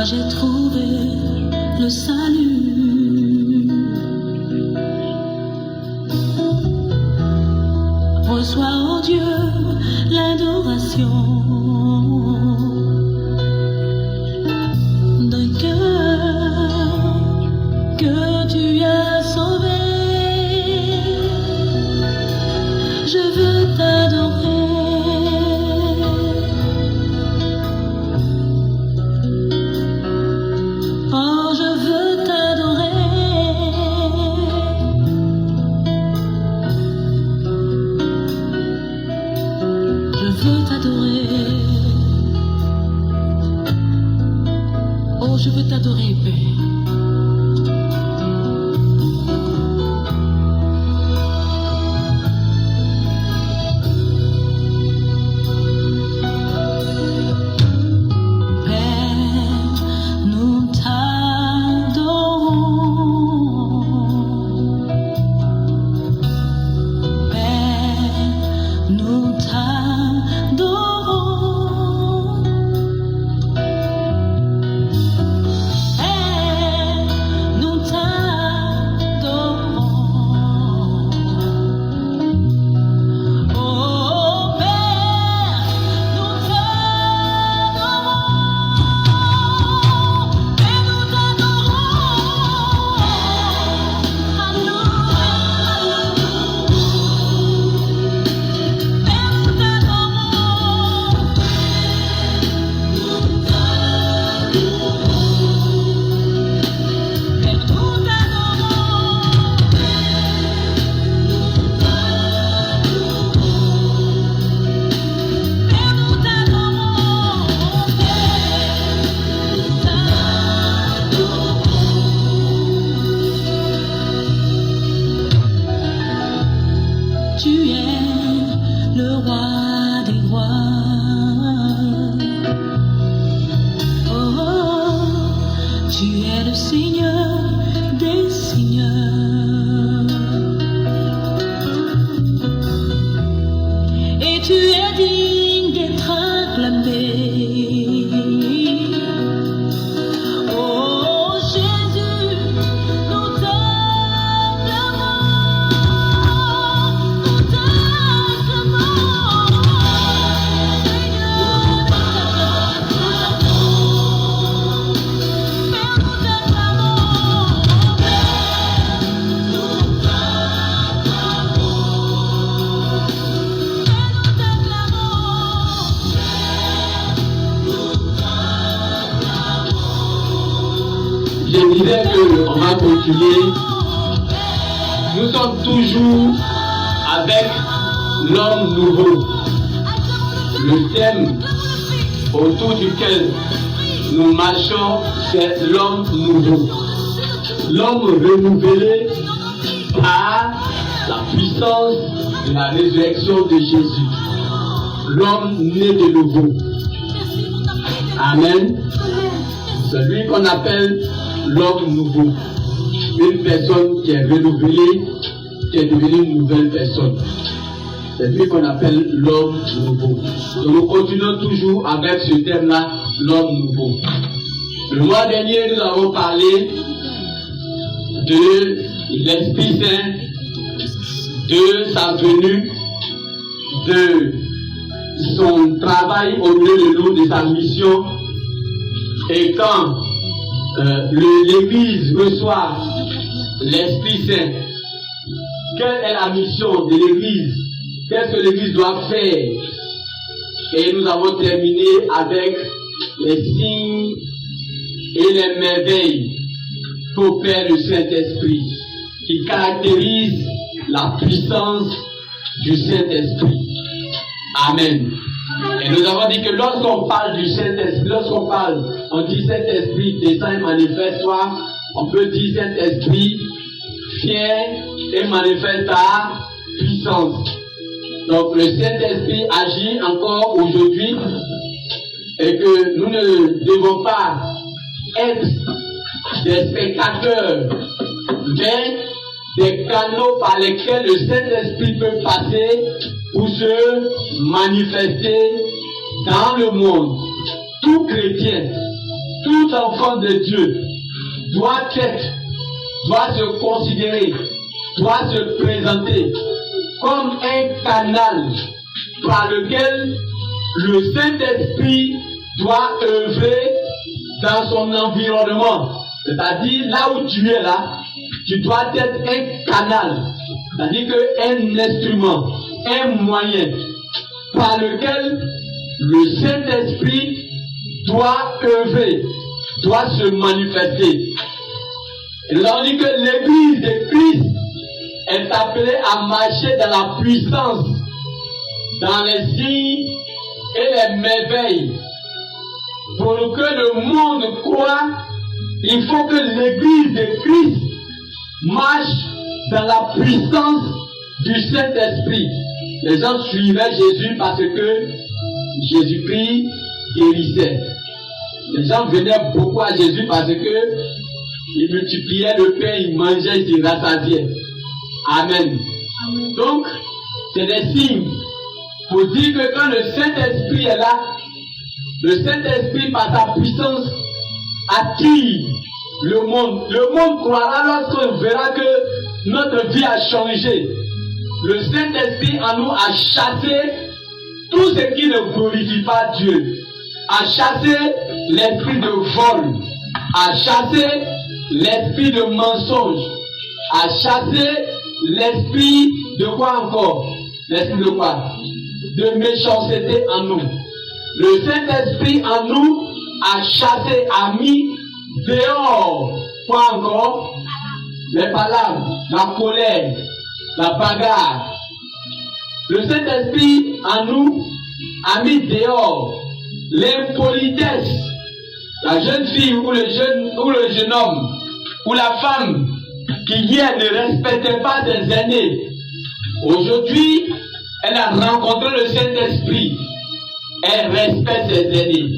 j'ai trouvé le salut. Reçois, oh Dieu, l'adoration d'un cœur que tu as sauvé. Je veux t'adorer. Oh, je veux t'adorer. Je veux t'adorer. Oh, je veux t'adorer, Père. On va continuer. Nous sommes toujours avec l'homme nouveau. Le thème autour duquel nous marchons, c'est l'homme nouveau. L'homme renouvelé par la puissance de la résurrection de Jésus. L'homme né de nouveau. Amen. C'est lui qu'on appelle l'homme nouveau. Une personne qui est renouvelée, qui est devenue une nouvelle personne. C'est lui qu'on appelle l'homme nouveau. Donc nous continuons toujours avec ce thème-là, l'homme nouveau. Le mois dernier, nous avons parlé de l'Esprit Saint, de sa venue, de son travail au milieu de nous, de sa mission. Et quand l'Église reçoit l'Esprit Saint, quelle est la mission de l'Église? Qu'est-ce que l'Église doit faire? Et nous avons terminé avec les signes et les merveilles qu'opère le Saint-Esprit, qui caractérisent la puissance du Saint-Esprit. Amen. Et nous avons dit que lorsqu'on parle du Saint-Esprit, on dit Saint-Esprit descend et manifeste-toi, on peut dire Saint-Esprit vient et manifeste ta puissance. Donc le Saint-Esprit agit encore aujourd'hui et que nous ne devons pas être des spectateurs, mais des canaux par lesquels le Saint-Esprit peut passer pour se manifester dans le monde. Tout chrétien tout enfant de Dieu doit se considérer, doit se présenter comme un canal par lequel le Saint-Esprit doit œuvrer dans son environnement. C'est-à-dire, là où tu es là, tu dois être un canal, c'est-à-dire un instrument, un moyen par lequel le Saint-Esprit doit œuvrer, doit se manifester. Et nous avons dit que l'Église de Christ est appelée à marcher dans la puissance, dans les signes et les merveilles. Pour que le monde croie, il faut que l'Église de Christ marche dans la puissance du Saint-Esprit. Les gens suivaient Jésus parce que Jésus-Christ guérissait. Les gens venaient beaucoup à Jésus parce que il multipliait le pain, il mangeait, il se rassasiait. Amen. Donc, c'est des signes pour dire que quand le Saint-Esprit est là, le Saint-Esprit par sa puissance attire le monde. Le monde croira lorsqu'on verra que notre vie a changé. Le Saint-Esprit en nous a chassé tout ce qui ne glorifie pas Dieu, a chassé l'esprit de vol, a chassé l'esprit de mensonge, a chassé l'esprit de quoi encore? L'esprit de quoi? De méchanceté en nous. Le Saint-Esprit en nous a chassé, a mis dehors, quoi encore? Les palabres, la colère, la bagarre. Le Saint-Esprit en nous a mis dehors l'impolitesse. La jeune fille ou le jeune homme ou la femme qui hier ne respectait pas ses aînés. Aujourd'hui, elle a rencontré le Saint-Esprit. Elle respecte ses aînés.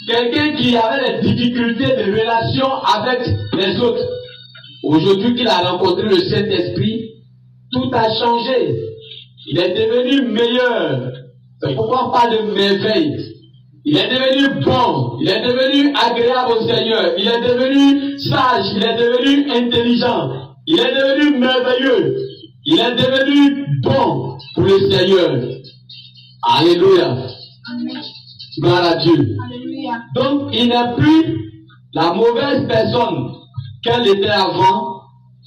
Quelqu'un qui avait des difficultés de relation avec les autres. Aujourd'hui qu'il a rencontré le Saint-Esprit, tout a changé. Il est devenu meilleur. C'est pourquoi on parle de merveille. Il est devenu bon. Il est devenu agréable au Seigneur. Il est devenu sage. Il est devenu intelligent. Il est devenu merveilleux. Il est devenu bon pour le Seigneur. Alléluia. Gloire à Dieu. Alléluia. Donc, il n'est plus la mauvaise personne qu'elle était avant.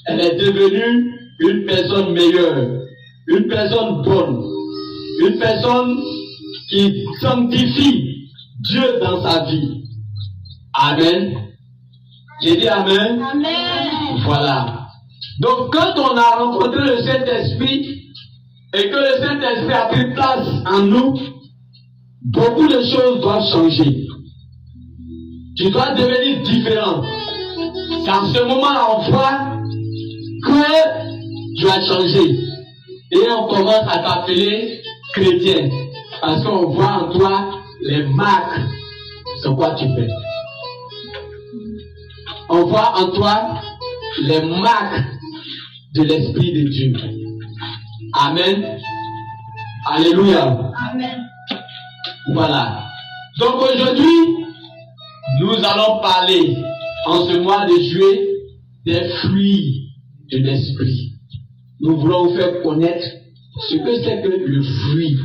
Elle est devenue une personne meilleure. Une personne bonne. Une personne qui sanctifie Dieu dans sa vie. Amen. J'ai dit Amen. Amen. Voilà. Donc quand on a rencontré le Saint-Esprit et que le Saint-Esprit a pris place en nous, beaucoup de choses doivent changer. Tu dois devenir différent. C'est en ce moment-là on voit que tu as changé. Et on commence à t'appeler chrétien. Parce qu'on voit en toi les marques de quoi tu fais. On voit en toi les marques de l'Esprit de Dieu. Amen. Alléluia. Amen. Voilà. Donc aujourd'hui, nous allons parler en ce mois de juillet des fruits de l'Esprit. Nous voulons vous faire connaître ce que c'est que le fruit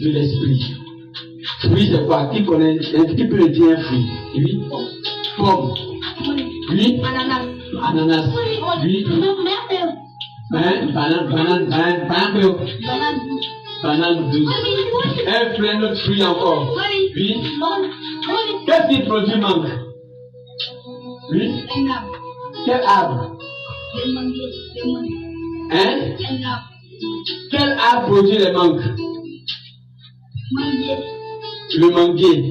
de l'Esprit. Fruit, c'est quoi? Qui connaît? Qui peut le dire un fruit? Oui. Pomme. Oui. Ananas. Oui. Banane douce. Un fruit, un autre fruit encore. Oui. Qu'est-ce qui produit mangue? Oui. Quel arbre? Hein? Quel arbre produit les mangues? Le manguier.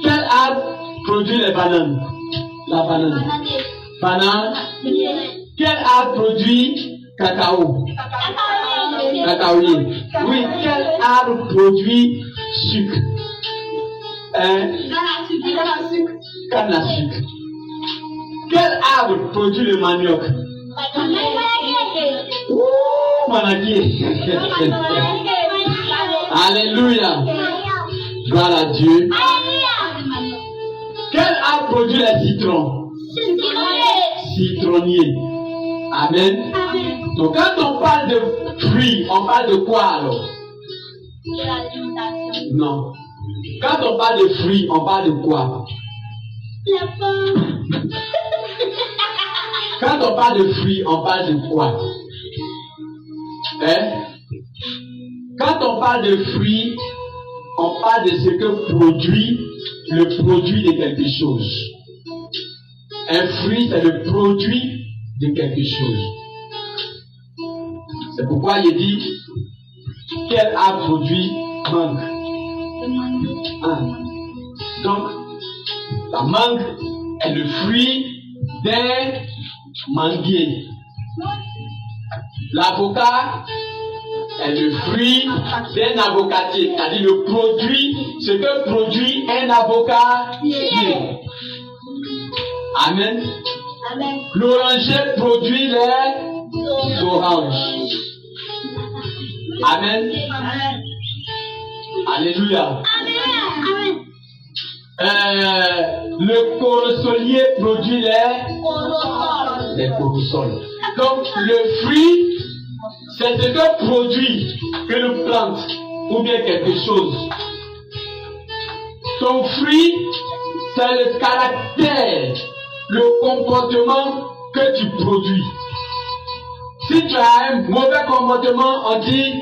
Quel arbre produit les bananes? La banane. Banane. Quel arbre produit cacao? Cacaoyer. Oui, quel arbre produit sucre? Canne à sucre. Quel arbre produit le manioc? Manioc. Alléluia. Gloire à Dieu. Quel a produit les citrons? Citronnier. Amen. Donc quand on parle de fruits, on parle de quoi alors? Non. Quand on parle de fruits, on parle de quoi? La pomme. Quand on parle de fruits, on parle de quoi? Hein? Quand on parle de fruits, on parle de ce que produit le produit de quelque chose. Un fruit, c'est le produit de quelque chose. C'est pourquoi il dit qu'elle a produit mangue. Ah. Donc, la mangue est le fruit d'un manguier. L'avocat est le fruit d'un avocatier, c'est-à-dire le produit, ce que produit un avocatier. Amen. Amen. L'oranger produit les oranges. Amen. Amen. Alléluia. Amen. Le corosolier produit les corosols. Donc le fruit, c'est ce que produit une plante ou bien quelque chose. Ton fruit, c'est le caractère, le comportement que tu produis. Si tu as un mauvais comportement, on dit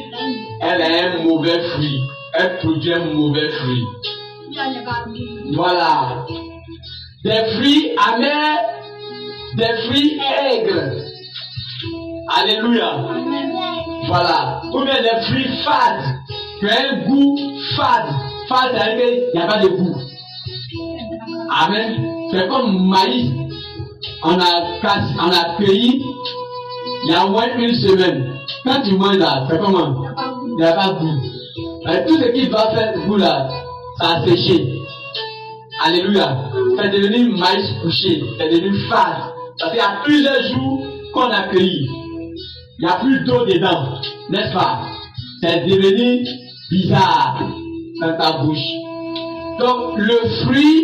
elle a un mauvais fruit. Elle produit un mauvais fruit. Voilà. Des fruits amers, des fruits aigres. Alléluia. Voilà. Ou bien des fruits fades, qui ont un goût fade. Fade, c'est-à-dire qu'il n'y a pas de goût. Amen. C'est comme maïs. On a cueilli il y a au moins une semaine. Quand tu manges là, c'est comment? Il n'y a pas de goût. Tout ce qui va faire goût là, ça a séché. Alléluia. C'est devenu maïs couché. C'est devenu fade. Parce qu'il y a plusieurs jours qu'on a cueilli. Il n'y a plus d'eau dedans. N'est-ce pas? C'est devenu bizarre dans ta bouche. Donc le fruit,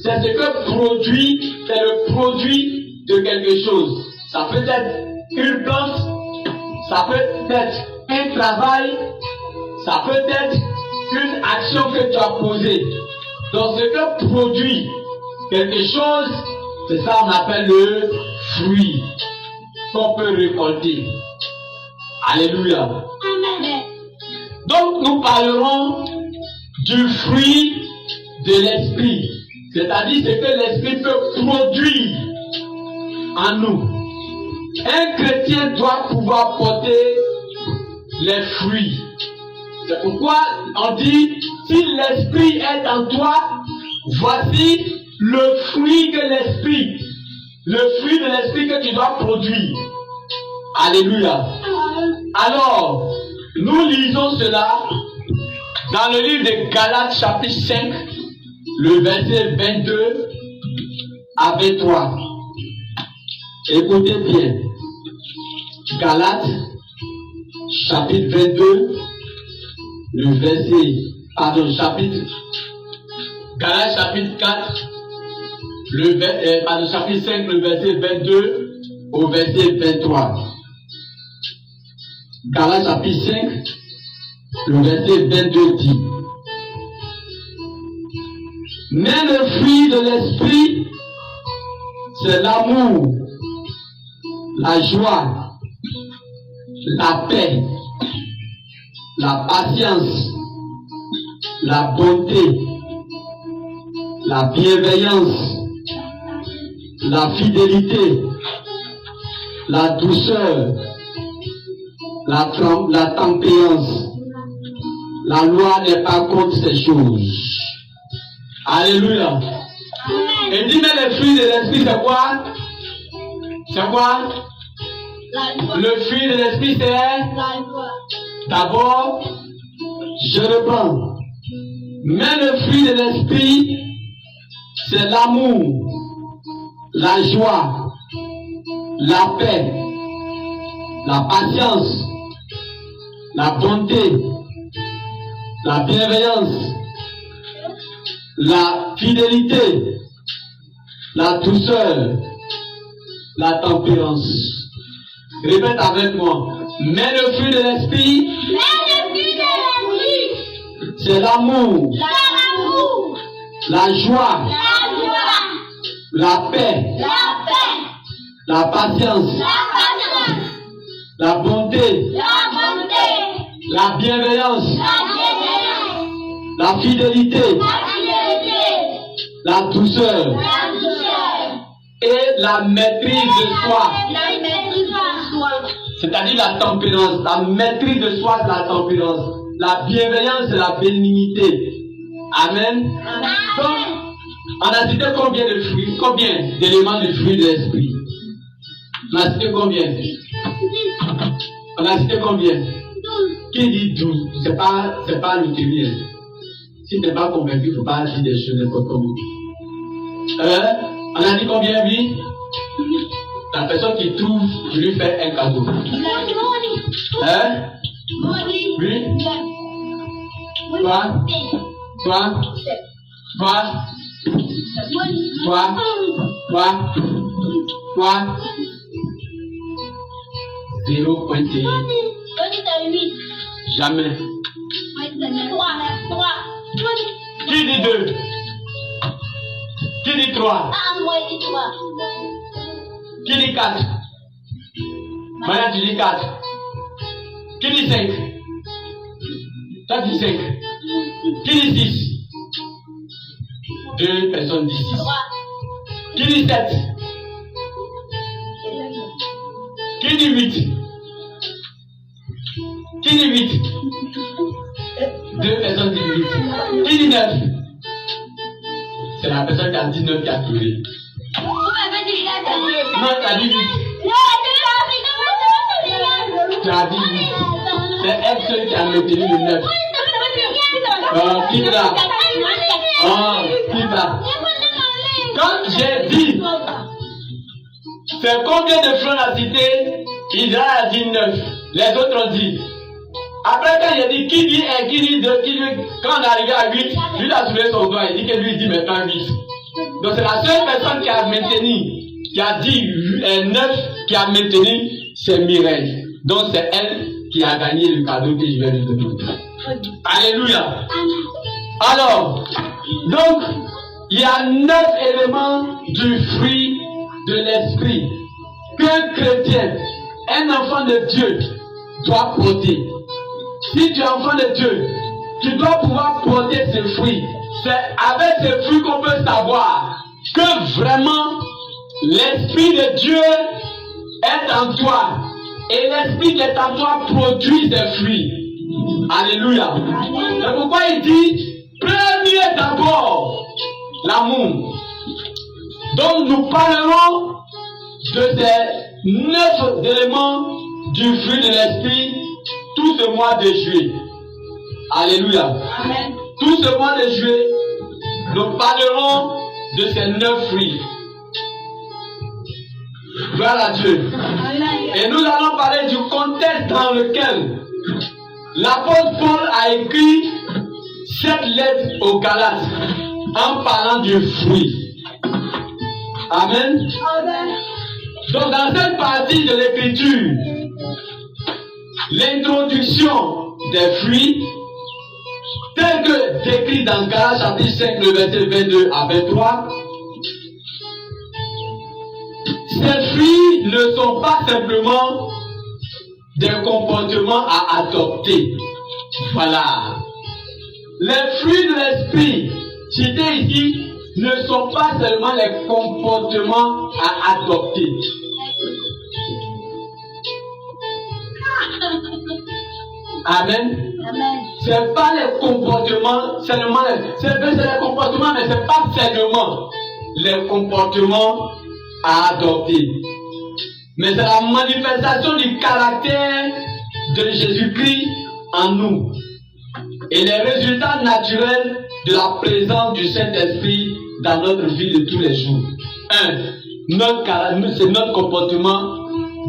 c'est ce que produit, c'est le produit de quelque chose. Ça peut être une plante, ça peut être un travail, ça peut être une action que tu as posée. Donc ce que produit quelque chose, c'est ça qu'on appelle le fruit qu'on peut récolter. Alléluia. Amen. Donc nous parlerons du fruit de l'esprit, c'est-à-dire ce que l'esprit peut produire en nous. Un chrétien doit pouvoir porter les fruits. C'est pourquoi on dit, si l'esprit est en toi, voici le fruit de l'esprit que tu dois produire. Alléluia. Alors, nous lisons cela dans le livre de Galates chapitre 5, le verset 22 à 23. Écoutez bien. Galates chapitre 22, le verset, Galates chapitre 4, chapitre 5, le verset 22 au verset 23. Galates chapitre 5, le verset 22 dit: mais le fruit de l'esprit, c'est l'amour, la joie, la paix, la patience, la bonté, la bienveillance, la fidélité, la douceur, la tempérance. La loi n'est pas contre ces choses. Alléluia. Et dis, mais le fruit de l'esprit, c'est quoi? C'est quoi? Le fruit de l'esprit, c'est d'abord, je reprends. Mais le fruit de l'esprit, c'est l'amour, la joie, la paix, la patience, la bonté, la bienveillance, la fidélité, la douceur, la tempérance. Répète avec moi. Mais le fruit de l'esprit, c'est l'amour, la joie, la paix, la patience, la bonté, la bienveillance, la fidélité, la douceur et la maîtrise de soi. C'est-à-dire la tempérance. La maîtrise de soi, c'est la tempérance. La bienveillance, c'est la bénignité. Amen. Donc, on a cité combien de fruits, combien d'éléments du fruit de l'esprit? On a cité combien? On a cité combien? Qui dit 12? C'est pas le terrier. Si tu n'es pas convaincu, il ne faut pas dire des choses n'importe comment. On a dit combien, oui? La personne qui trouve, je lui fais un cadeau. Hein? Oui? Toi? 0.1. Jamais. Qui dit 2? Qui dit 3? Qui dit 4? Maintenant tu dis 4. Qui dit 5? Toi tu dis 5. Qui dit 6? 2 personnes disent 6. Qui dit 7? Qui dit 8? Qui dit 8? 2 personnes disent 8. Qui dit 9? C'est la personne qui a dit 9 qui a trouvé. Non, tu as dit 8. Tu as dit 8. C'est elle seule qui a maintenu le 9. Qui là? Qui là? Quand j'ai dit, c'est combien de francs la cité? Israël a dit 9. Les autres ont dit. Après, quand j'ai dit qui dit 1, qui dit 2, qui dit. Quand on est arrivé à 8, lui a soulevé son doigt. Il dit que lui dit maintenant 8. Donc c'est la seule personne qui a maintenu, qui a dit 9, qui a maintenu, c'est Mireille. Donc c'est elle qui a gagné le cadeau que je vais lui donner. Alléluia. Alors, donc, il y a 9 éléments du fruit de l'esprit qu'un chrétien, un enfant de Dieu, doit porter. Si tu es enfant de Dieu, tu dois pouvoir porter ces fruits. C'est avec ces fruits qu'on peut savoir que vraiment l'Esprit de Dieu est en toi. Et l'Esprit qui est en toi produit des fruits. Alléluia. C'est pourquoi il dit, premier d'abord, l'amour. Donc nous parlerons de ces 9 éléments du fruit de l'Esprit tout ce mois de juillet. Alléluia. Amen. Tout ce mois de juillet, nous parlerons de ces 9 fruits. Gloire à Dieu. Et nous allons parler du contexte dans lequel l'apôtre Paul a écrit cette lettre aux Galates en parlant du fruit. Amen. Donc dans cette partie de l'écriture, l'introduction des fruits, tel que décrit dans Galates chapitre 5, le verset 22 à 23, ces fruits ne sont pas simplement des comportements à adopter. Voilà. Les fruits de l'esprit, cités ici, ne sont pas seulement les comportements à adopter. Amen. C'est pas les comportements, seulement c'est les comportements, mais c'est pas seulement les comportements à adopter. Mais c'est la manifestation du caractère de Jésus-Christ en nous. Et les résultats naturels de la présence du Saint-Esprit dans notre vie de tous les jours. Notre comportement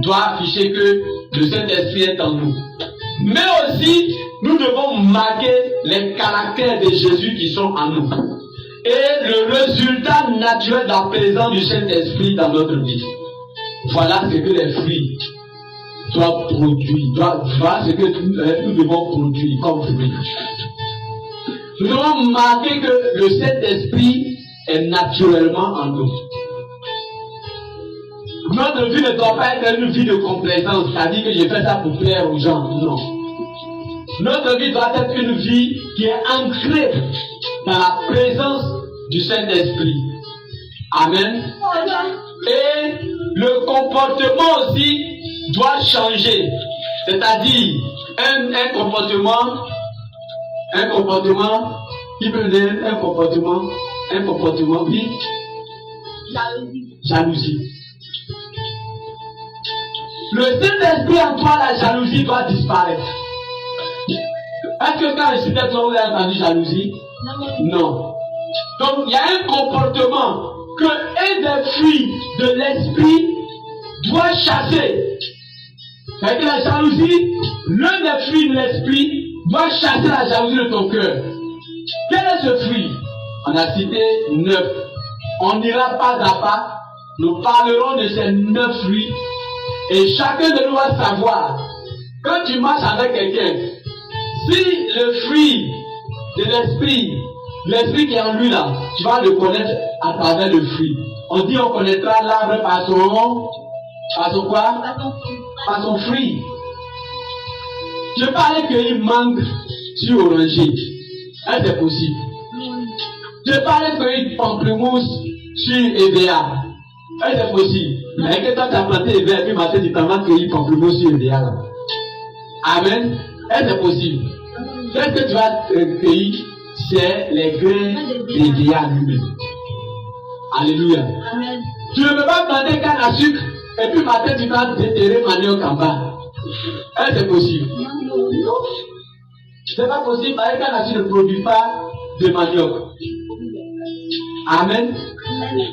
doit afficher que le Saint-Esprit est en nous. Mais aussi, nous devons marquer les caractères de Jésus qui sont en nous. et le résultat naturel de la présence du Saint-Esprit dans notre vie. Voilà ce que les fruits doivent produire. Voilà ce que nous devons produire comme fruits. Nous devons marquer que le Saint-Esprit est naturellement en nous. Notre vie ne doit pas être une vie de complaisance, c'est-à-dire que je fais ça pour plaire aux gens. Non. Notre vie doit être une vie qui est ancrée dans la présence du Saint-Esprit. Amen. Et le comportement aussi doit changer. C'est-à-dire un comportement qui peut dire un comportement, oui. Jalousie. Le Saint-Esprit en toi, la jalousie doit disparaître. Est-ce que quand je suis peut-être vous avez entendu jalousie? Non. Donc il y a un comportement que un des fruits de l'esprit doit chasser. C'est que la jalousie, l'un des fruits de l'esprit doit chasser la jalousie de ton cœur. Quel est ce fruit? On a cité 9. On ira pas à pas. Nous parlerons de ces 9 fruits. Et chacun de nous doit savoir, quand tu marches avec quelqu'un, si le fruit de l'esprit qui est en lui là, tu vas le connaître à travers le fruit. On dit on connaîtra l'arbre par son quoi? Par son fruit. Je parlais qu'il manque sur oranger. Est-ce que c'est possible? Je parlais qu'il pamplemousse sur EVA. Est-ce que c'est possible? Mais que toi tu as planté EVA et puis maintenant tu t'en vas cueillir pamplemousse sur EVA là. Amen. Est-ce que c'est possible? Qu'est-ce que tu vas cueillir? C'est les grains d'EVA lui-même. Alléluia. Amen. Tu ne peux pas planter canne à sucre et puis maintenant tu vas déterrer manioc en bas. Est-ce que c'est possible? Non. C'est pas possible parce que canne à sucre ne produit pas de manioc. Amen.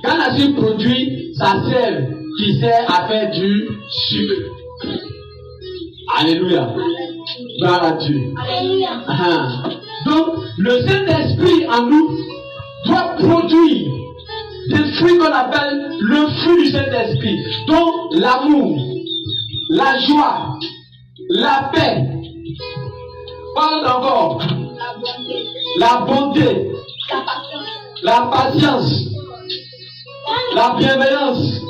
Canne à sucre produit sa sève qui sert à faire du sucre. Alléluia. Gloire à Dieu. Alléluia. Donc, le Saint-Esprit en nous doit produire des fruits qu'on appelle le fruit du Saint-Esprit. Donc, l'amour, la joie, la paix, parle encore, la bonté, la patience, la bienveillance,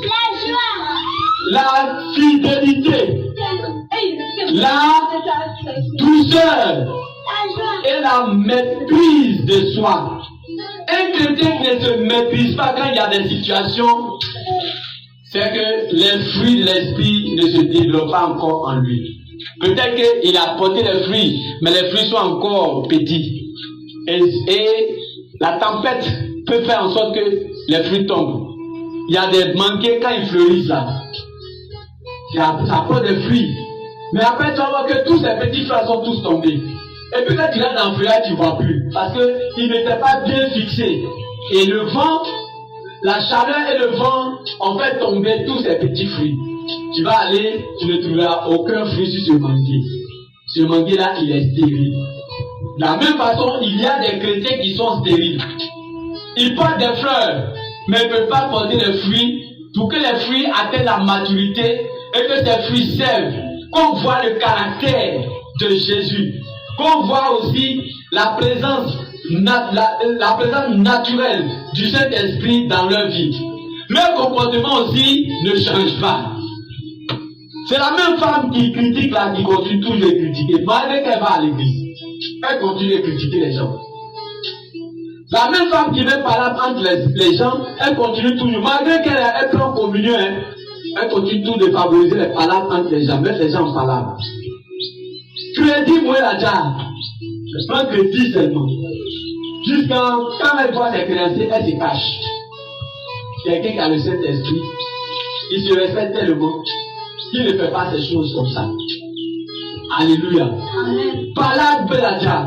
la fidélité, la douceur et la maîtrise de soi. Un chrétien qui ne se maîtrise pas quand il y a des situations, c'est que les fruits de l'esprit ne se développent pas encore en lui. Peut-être qu'il a porté les fruits, mais les fruits sont encore petits. Et la tempête peut faire en sorte que les fruits tombent. Il y a des manguiers quand ils fleurissent là. Ça porte des fruits. Mais après, tu vas voir que tous ces petits fleurs sont tous tombés. Et puis quand tu es dans le feuillage, tu ne vois plus. Parce qu'ils n'étaient pas bien fixés. Et le vent, la chaleur et le vent ont fait tomber tous ces petits fruits. Tu vas aller, tu ne trouveras aucun fruit sur ce manguier. Ce manguier-là, il est stérile. De la même façon, il y a des chrétiens qui sont stériles. Ils portent des fleurs, mais ils ne peuvent pas porter des fruits pour que les fruits atteignent la maturité et que ces fruits servent. Qu'on voit le caractère de Jésus. Qu'on voit aussi la présence naturelle du Saint-Esprit dans leur vie. Leur comportement aussi ne change pas. C'est la même femme qui critique là, qui continue toujours de critiquer. Malgré qu'elle va à l'église, elle continue de critiquer les gens. La même femme qui veut parler entre les gens, elle continue toujours. Malgré qu'elle prend communion, elle continue toujours de favoriser les palabres entre les gens, mettre les gens en palabres. Crédit, moi, la jarre. Je prends crédit seulement. Jusqu'à quand elle voit ses créanciers, elle se cache. Quelqu'un qui a le Saint-Esprit, il se respecte tellement qu'il ne fait pas ces choses comme ça. Alléluia. Palade Beladja.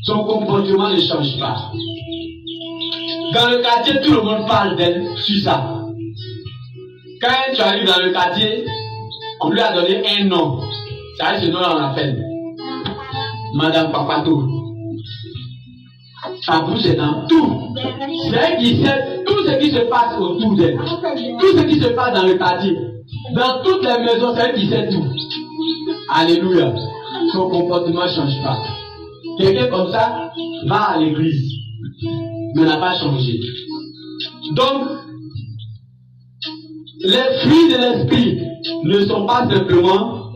Son comportement ne change pas. Dans le quartier, tout le monde parle d'elle sur ça. Quand tu arrives dans le quartier, on lui a donné un nom. C'est ce nom-là on l'appelle Madame Papato. Sa bouche est dans tout. C'est elle qui sait tout ce qui se passe autour d'elle. Tout ce qui se passe dans le quartier. Dans toutes les maisons, c'est elle qui sait tout. Alléluia. Son comportement ne change pas. Quelqu'un comme ça va à l'église, mais n'a pas changé. Donc, les fruits de l'esprit ne sont pas simplement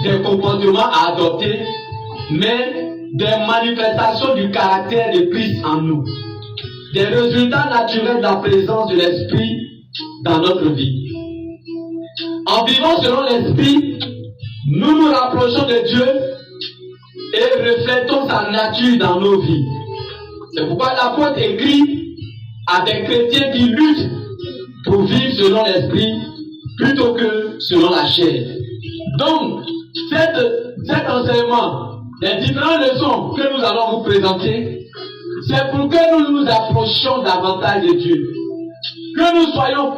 des comportements à adopter, mais des manifestations du caractère de Christ en nous. Des résultats naturels de la présence de l'esprit dans notre vie. En vivant selon l'esprit, nous nous rapprochons de Dieu et reflétons sa nature dans nos vies. C'est pourquoi l'apôtre écrit à des chrétiens qui luttent pour vivre selon l'esprit plutôt que selon la chair. Donc, cet enseignement, les différentes leçons que nous allons vous présenter, c'est pour que nous nous approchions davantage de Dieu. Que nous soyons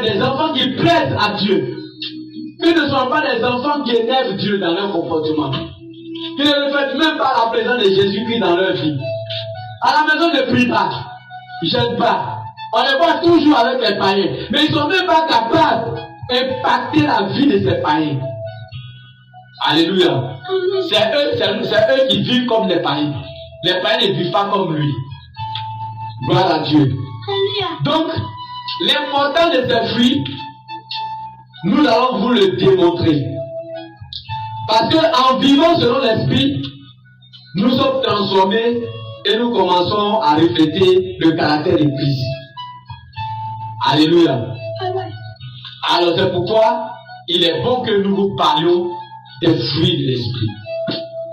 des enfants qui plaisent à Dieu. Que ne soyons pas des enfants qui énervent Dieu dans leur comportement. Qui ne reflètent même pas la présence de Jésus-Christ dans leur vie. À la maison, ne prie pas. Ils ne gênent pas. On les voit toujours avec les païens. Mais ils ne sont même pas capables d'impacter la vie de ces païens. Alléluia. C'est eux qui vivent comme les païens. Les païens ne vivent pas comme lui. Gloire à Dieu. Donc, l'important de ces fruits, nous allons vous le démontrer. Parce qu'en vivant selon l'esprit, nous sommes transformés et nous commençons à refléter le caractère de Christ. Alléluia. Alors c'est pourquoi il est bon que nous vous parlions des fruits de l'esprit.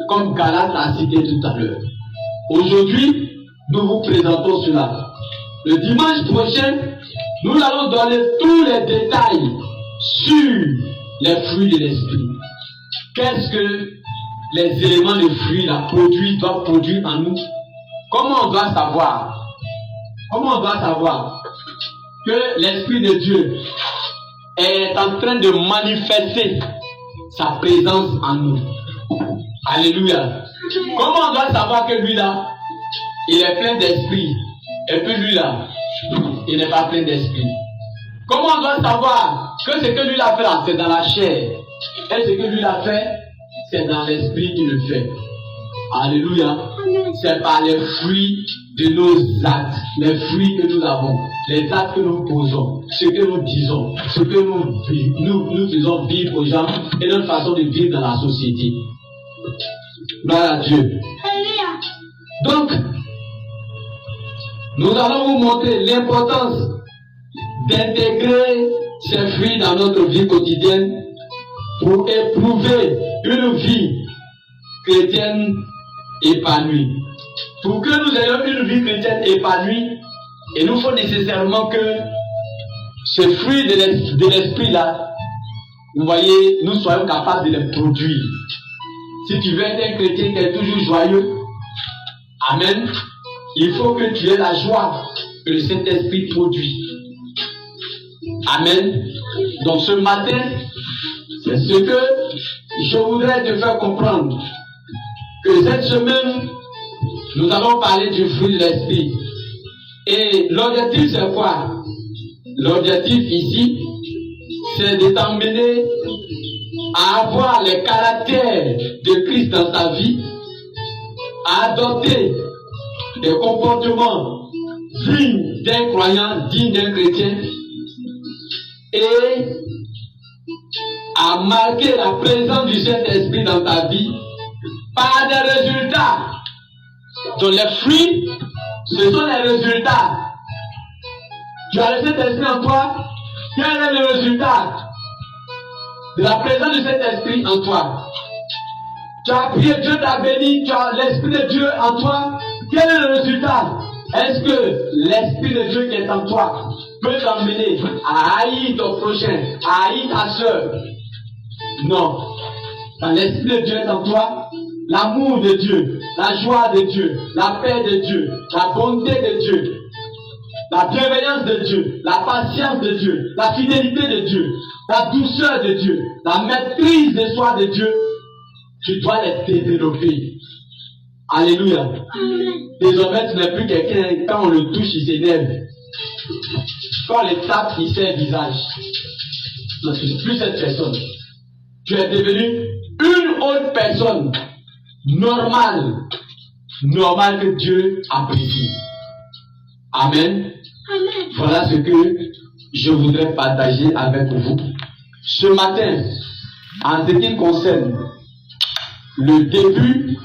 Comme Galate l'a cité tout à l'heure. Aujourd'hui, nous vous présentons cela. Le dimanche prochain, nous allons donner tous les détails sur les fruits de l'esprit. Qu'est-ce que les éléments de fruits doivent produire en nous? Comment on doit savoir? Comment on doit savoir que l'Esprit de Dieu est en train de manifester sa présence en nous? Alléluia. Comment on doit savoir que lui-là, il est plein d'esprit, et puis lui-là, il n'est pas plein d'esprit? Comment on doit savoir que ce que lui a fait là, c'est dans la chair, et ce que lui a fait, c'est dans l'esprit qu'il le fait? Alléluia. C'est par les fruits de nos actes, les fruits que nous avons, les actes que nous posons, ce que nous disons, ce que nous faisons vivre aux gens et notre façon de vivre dans la société. Gloire à Dieu. Donc, nous allons vous montrer l'importance d'intégrer ces fruits dans notre vie quotidienne pour éprouver une vie chrétienne épanouie. Pour que nous ayons une vie chrétienne épanouie, il nous faut nécessairement que ce fruit de l'esprit-là, vous voyez, nous soyons capables de les produire. Si tu veux être un chrétien qui est toujours joyeux, amen, il faut que tu aies la joie que le Saint-Esprit produit. Amen. Donc ce matin, c'est ce que je voudrais te faire comprendre. Que cette semaine, nous allons parler du fruit de l'esprit. Et l'objectif c'est quoi? L'objectif ici, c'est de t'emmener à avoir les caractères de Christ dans ta vie, à adopter des comportements dignes d'un croyant, dignes d'un chrétien, et à marquer la présence du Saint-Esprit dans ta vie par des résultats. Donc les fruits, ce sont les résultats. Tu as le Saint-Esprit en toi. Quel est le résultat de la présence du Saint-Esprit en toi? Tu as prié, Dieu t'a béni, tu as l'Esprit de Dieu en toi. Quel est le résultat? Est-ce que l'Esprit de Dieu qui est en toi peut t'emmener à haïr ton prochain, à haïr ta soeur? Non. Quand l'Esprit de Dieu est en toi, l'amour de Dieu, la joie de Dieu, la paix de Dieu, la bonté de Dieu, la bienveillance de Dieu, la patience de Dieu, la fidélité de Dieu, la douceur de Dieu, la maîtrise de soi de Dieu tu dois les développer. Alléluia. Désormais, tu n'es plus quelqu'un, quand on le touche, il s'énerve. Quand on le tape, il sait le visage. Non, tu n'es plus cette personne. Tu es devenu une autre personne normale que Dieu apprécie. Amen. Amen. Voilà ce que je voudrais partager avec vous. Ce matin, en ce qui concerne le début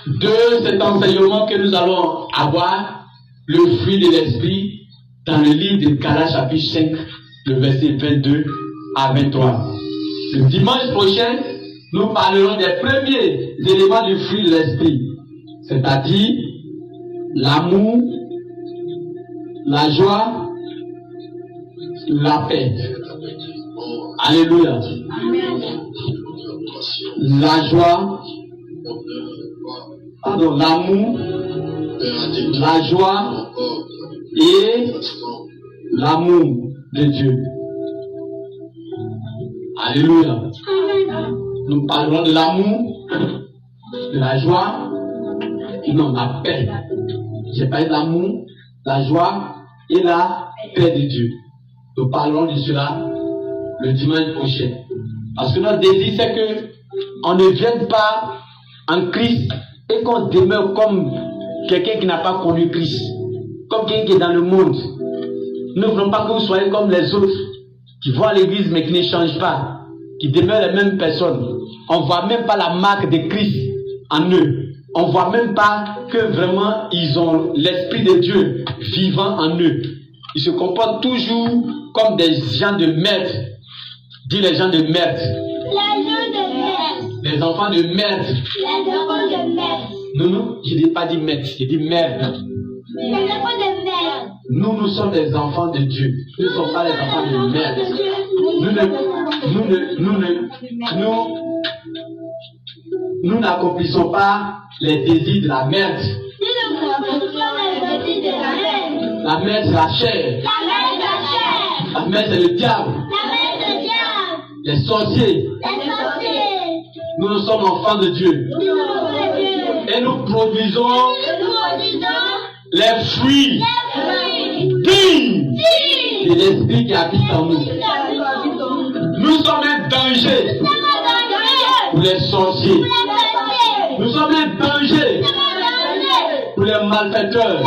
de cet enseignement que nous allons avoir, le fruit de l'esprit, dans le livre de Galates chapitre 5, le verset 22 à 23. Le dimanche prochain, nous parlerons des premiers éléments du fruit de l'esprit, c'est-à-dire l'amour, la joie, la paix. Alléluia. La joie, pardon, l'amour, la joie et l'amour de Dieu. Alléluia. Nous parlerons de l'amour, de la joie, non, la paix. J'ai parlé de l'amour, la joie et la paix de Dieu. Nous parlerons de cela le dimanche prochain. Parce que notre désir, c'est que on ne vienne pas en Christ et qu'on demeure comme quelqu'un qui n'a pas connu Christ, comme quelqu'un qui est dans le monde. Nous ne voulons pas que vous soyez comme les autres, qui vont à l'église mais qui ne changent pas, qui demeurent les mêmes personnes. On ne voit même pas la marque de Christ en eux. On ne voit même pas que vraiment ils ont l'Esprit de Dieu vivant en eux. Ils se comportent toujours comme des gens de merde. Dis les gens de merde. Les gens de merde. Les enfants de merde. Les enfants de merde. Non, je n'ai pas dit merde, j'ai dit merde. Les enfants de merde. Nous sommes des enfants de Dieu. Nous ne sommes pas les enfants de merde. Nous n'accomplissons pas les désirs de la merde. La merde, c'est la chair. La merde, c'est le diable. Les sorciers. Nous sommes enfants de Dieu. Et nous produisons les fruits dignes de l'esprit qui habite en nous. Nous sommes un danger pour les sorciers. Nous sommes un danger pour les malfaiteurs.